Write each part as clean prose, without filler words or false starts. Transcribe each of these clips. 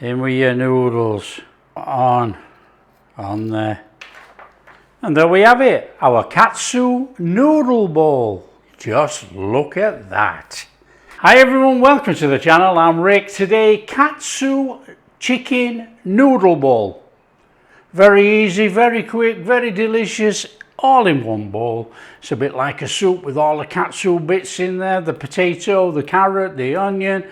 In with your noodles. On there. And there we have it, our Katsu noodle bowl. Just look at that. Hi everyone, welcome to the channel. I'm Rick. Today, Katsu chicken noodle bowl. Very easy, very quick, very delicious, all in one bowl. It's a bit like a soup with all the katsu bits in there, the potato, the carrot, the onion.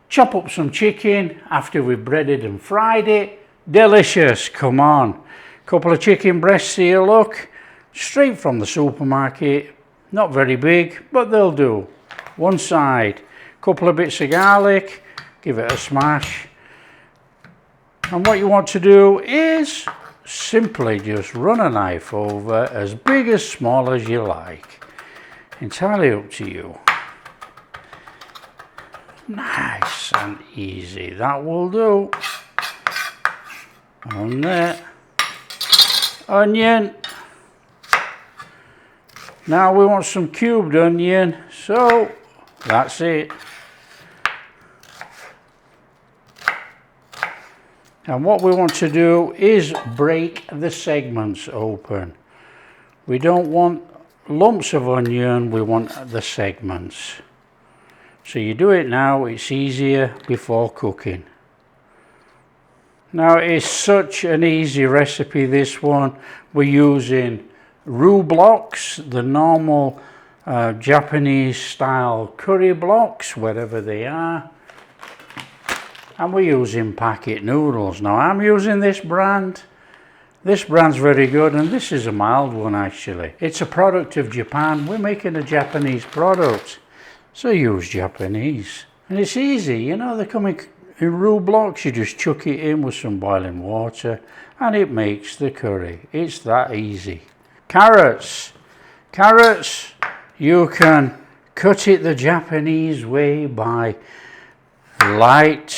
Chop up some chicken after we've breaded and fried it. Delicious, come on. Couple of chicken breasts here, look. Straight from the supermarket. Not very big, but they'll do. One side. Couple of bits of garlic. Give it a smash. And what you want to do is simply just run a knife over as big as small as you like. Entirely up to you. Nice and easy, that will do. On there. Onion. Now we want some cubed onion, so that's it. And what we want to do is break the segments open. We don't want lumps of onion, we want the segments. So you do it now, it's easier before cooking. Now it's such an easy recipe, this one. We're using roux blocks, the normal Japanese style curry blocks, wherever they are. And we're using packet noodles. Now I'm using this brand. This brand's very good, and this is a mild one actually. It's a product of Japan. We're making a Japanese product, so use Japanese. And it's easy, you know, they come in roux blocks. You just chuck it in with some boiling water and it makes the curry. It's that easy. Carrots. Carrots, you can cut it the Japanese way by light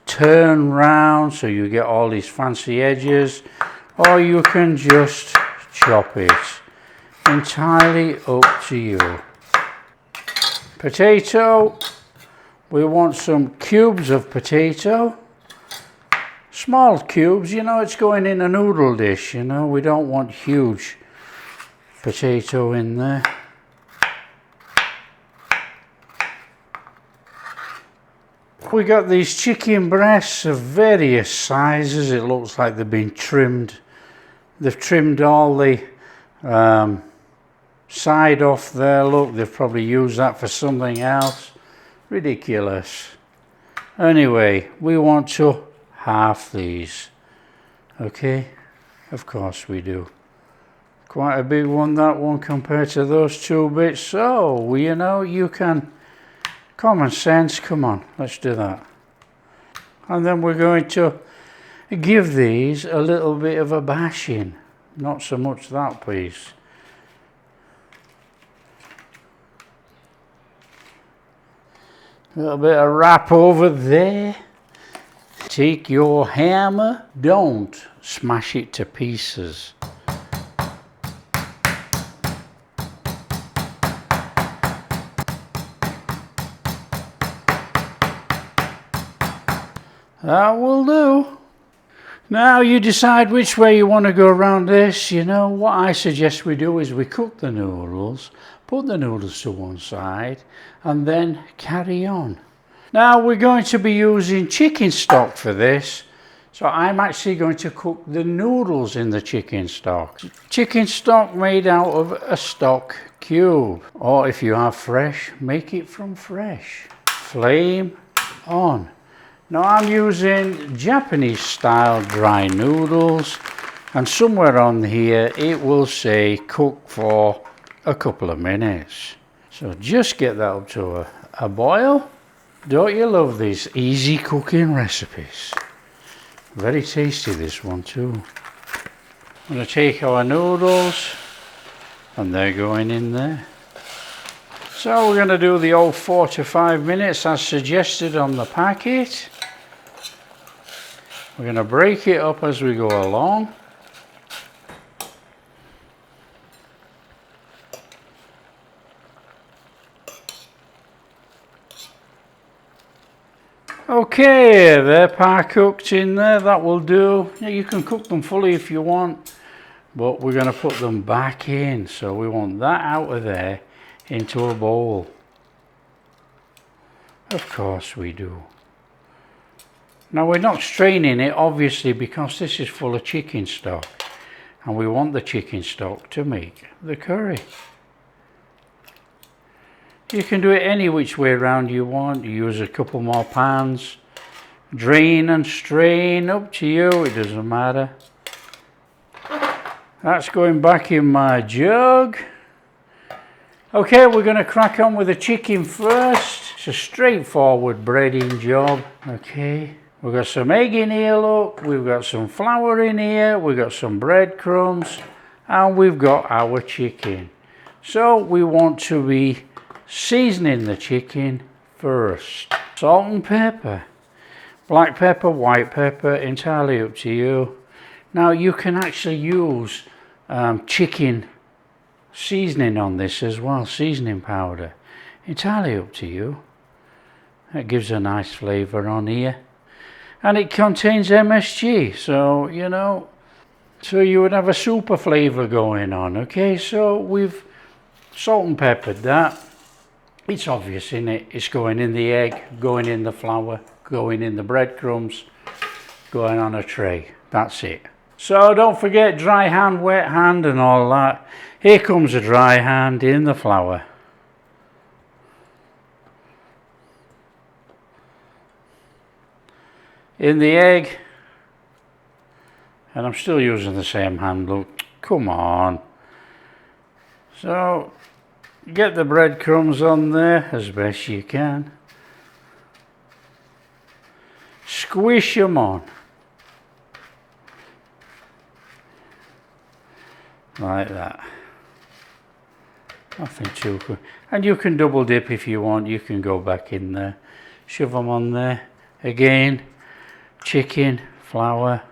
turn round so you get all these fancy edges, or you can just chop it. Entirely up to you. Potato, we want some cubes of potato. Small cubes, you know, it's going in a noodle dish, you know, we don't want huge potato in there. We got these chicken breasts of various sizes. It looks like they've been trimmed. They've trimmed all the side off there. Look, they've probably used that for something else. Ridiculous. Anyway, we want to half these. Okay, of course we do. Quite a big one, that one, compared to those two bits. So, you know, you can... Common sense, come on, let's do that. And then we're going to give these a little bit of a bashing. Not so much that piece. A little bit of wrap over there. Take your hammer, don't smash it to pieces. That will do. Now you decide which way you want to go around this. You know, what I suggest we do is we cook the noodles, put the noodles to one side, and then carry on. Now we're going to be using chicken stock for this. So I'm actually going to cook the noodles in the chicken stock. Chicken stock made out of a stock cube. Or if you have fresh, make it from fresh. Flame on. Now I'm using Japanese style dry noodles, and somewhere on here it will say cook for a couple of minutes. So just get that up to a boil. Don't you love these easy cooking recipes? Very tasty, this one too. I'm going to take our noodles and they're going in there. So we're going to do the old 4 to 5 minutes as suggested on the packet. We're going to break it up as we go along. Okay, they're par-cooked in there, that will do. Yeah, you can cook them fully if you want, but we're going to put them back in. So we want that out of there into a bowl. Of course we do. Now we're not straining it obviously because this is full of chicken stock, and we want the chicken stock to make the curry. You can do it any which way around you want. You use a couple more pans, drain and strain, up to you, it doesn't matter. That's going back in my jug. Okay, we're going to crack on with the chicken first. It's a straightforward breading job. Okay, we've got some egg in here, look, we've got some flour in here, we've got some breadcrumbs, and we've got our chicken. So we want to be seasoning the chicken first. Salt and pepper, black pepper, white pepper, entirely up to you. Now you can actually use chicken seasoning on this as well, seasoning powder, entirely up to you. That gives a nice flavour on here, and it contains MSG, so you know, so you would have a super flavour going on. Okay, so we've salt and peppered that. It's obvious in it. It's going in the egg, going in the flour, going in the breadcrumbs, going on a tray. That's it. So don't forget dry hand, wet hand and all that. Here comes a dry hand in the flour. In the egg. And I'm still using the same hand, look. Come on. So get the breadcrumbs on there as best you can. Squish them on. Like that. Nothing too quick. And you can double dip if you want. You can go back in there. Shove them on there. Again, chicken, flour,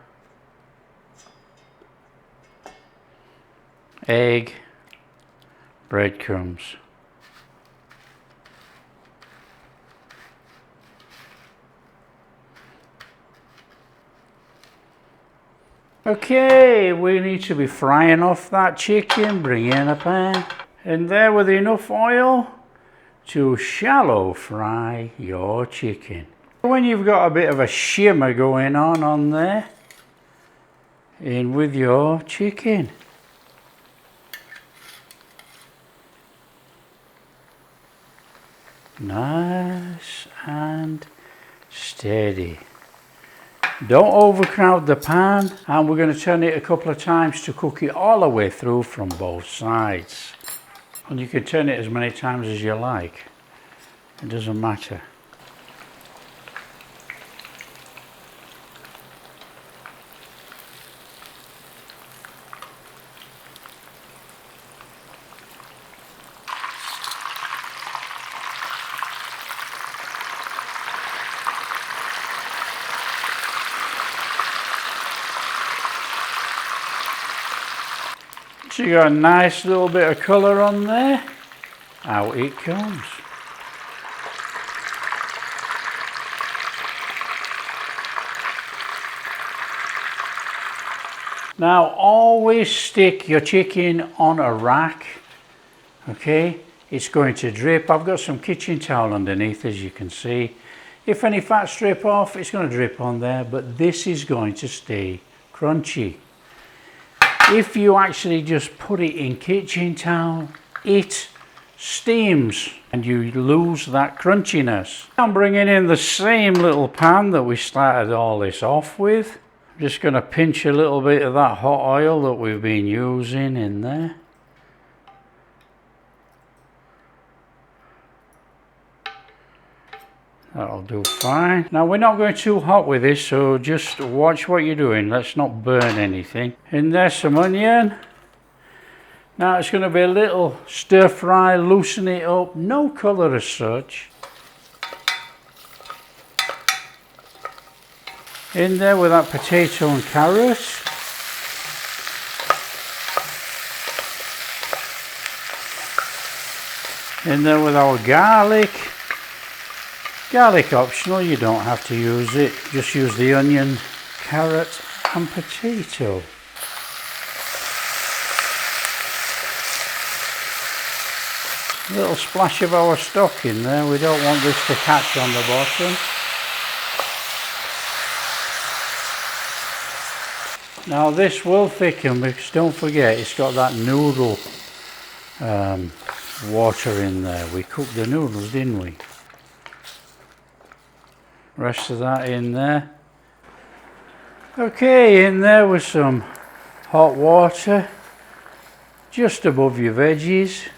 egg, breadcrumbs. Okay, we need to be frying off that chicken. Bring in a pan. And there with enough oil to shallow fry your chicken. When you've got a bit of a shimmer going on there, in with your chicken. Nice and steady. Don't overcrowd the pan, and we're going to turn it a couple of times to cook it all the way through from both sides. And you can turn it as many times as you like. It doesn't matter. So you got a nice little bit of colour on there. Out it comes. Now always stick your chicken on a rack. Okay, it's going to drip. I've got some kitchen towel underneath, as you can see. If any fats drip off, it's going to drip on there, but this is going to stay crunchy. If you actually just put it in kitchen towel, it steams and you lose that crunchiness. I'm bringing in the same little pan that we started all this off with. I'm just going to pinch a little bit of that hot oil that we've been using in there. That'll do fine. Now we're not going too hot with this, so just watch what you're doing. Let's not burn anything. In there's some onion. Now it's going to be a little stir fry, loosen it up. No colour as such. In there with that potato and carrot. In there with our garlic. Garlic optional, you don't have to use it. Just use the onion, carrot and potato. A little splash of our stock in there. We don't want this to catch on the bottom. Now this will thicken because don't forget it's got that noodle water in there. We cooked the noodles, didn't we? Rest of that in there. Okay, in there with some hot water just above your veggies.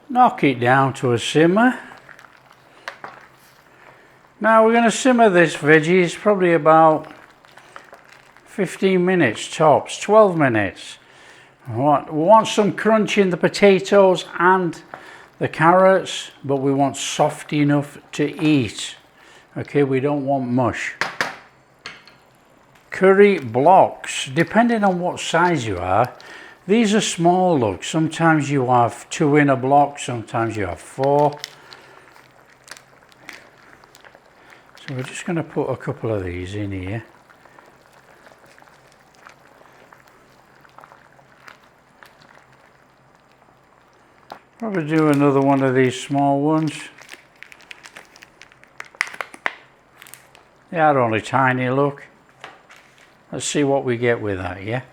Knock it down to a simmer. Now we're going to simmer this veggies probably about 15 minutes tops, 12 minutes. We want some crunch in the potatoes and the carrots, but we want soft enough to eat. Okay, we don't want mush. Curry blocks, depending on what size you are. These are small, look. Sometimes you have 2 in a block, sometimes you have 4. So we're just going to put a couple of these in here. Probably do another one of these small ones. They are only tiny, look. Let's see what we get with that, yeah?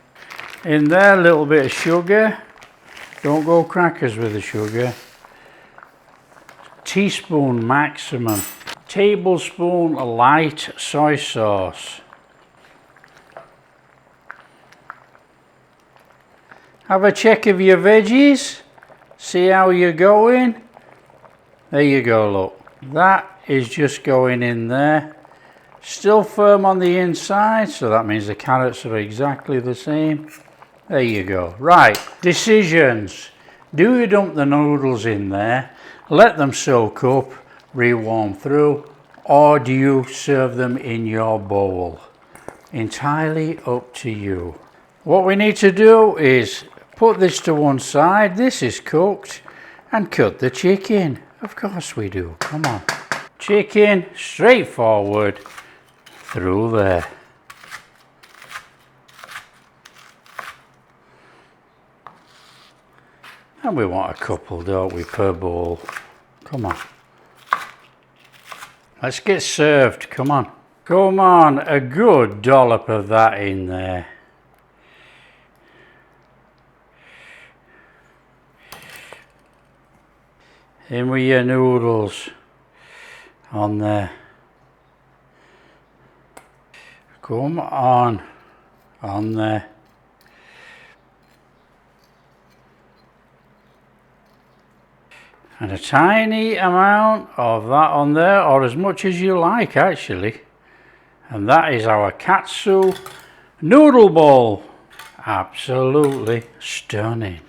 In there, a little bit of sugar. Don't go crackers with the sugar. Teaspoon maximum. Tablespoon light soy sauce. Have a check of your veggies. See how you're going. There you go, look. That is just going in there. Still firm on the inside, so that means the carrots are exactly the same. There you go. Right, decisions. Do you dump the noodles in there, let them soak up, rewarm through, or do you serve them in your bowl? Entirely up to you. What we need to do is put this to one side, this is cooked, and cut the chicken. Of course we do, come on. Chicken, straightforward, through there. And we want a couple, don't we, per bowl. Come on. Let's get served, come on. Come on, a good dollop of that in there. In with your noodles on there. Come on there. And a tiny amount of that on there, or as much as you like actually. And that is our Katsu noodle bowl. Absolutely stunning.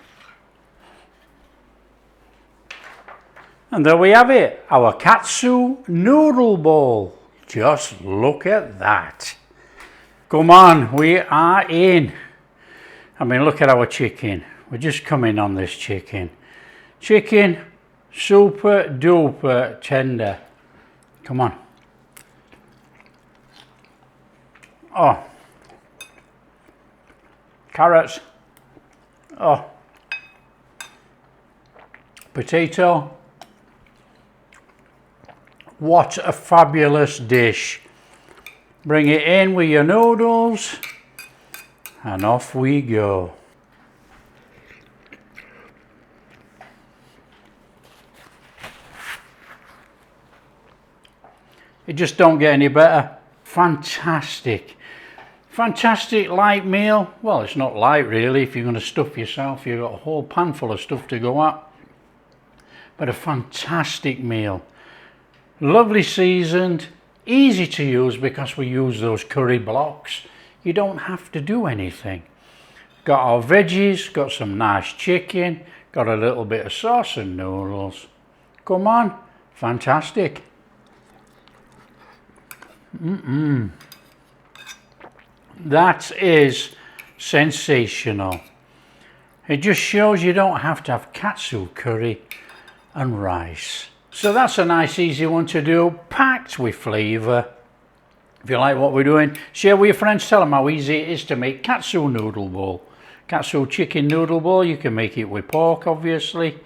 And there we have it, our Katsu noodle bowl. Just look at that. Come on, we are in. I mean, look at our chicken. We're just coming on this chicken. Chicken, super duper tender. Come on. Oh. Carrots. Oh. Potato. What a fabulous dish. Bring it in with your noodles and off we go. It just don't get any better. Fantastic. Fantastic light meal. Well, it's not light really. If you're going to stuff yourself, you've got a whole pan full of stuff to go at. But a fantastic meal. Lovely seasoned, easy to use because we use those curry blocks. You don't have to do anything. Got our veggies, got some nice chicken, got a little bit of sauce and noodles. Come on, fantastic. That is sensational. It just shows you don't have to have katsu curry and rice. So that's a nice easy one to do, packed with flavour. If you like what we're doing, share with your friends, tell them how easy it is to make katsu noodle bowl. Katsu chicken noodle bowl, you can make it with pork obviously,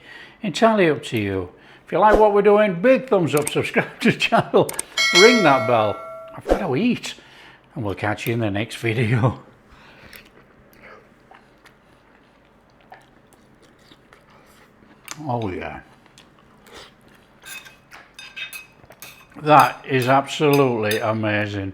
entirely up to you. If you like what we're doing, big thumbs up, subscribe to the channel, ring that bell. I've got to eat, and we'll catch you in the next video. Oh yeah. That is absolutely amazing.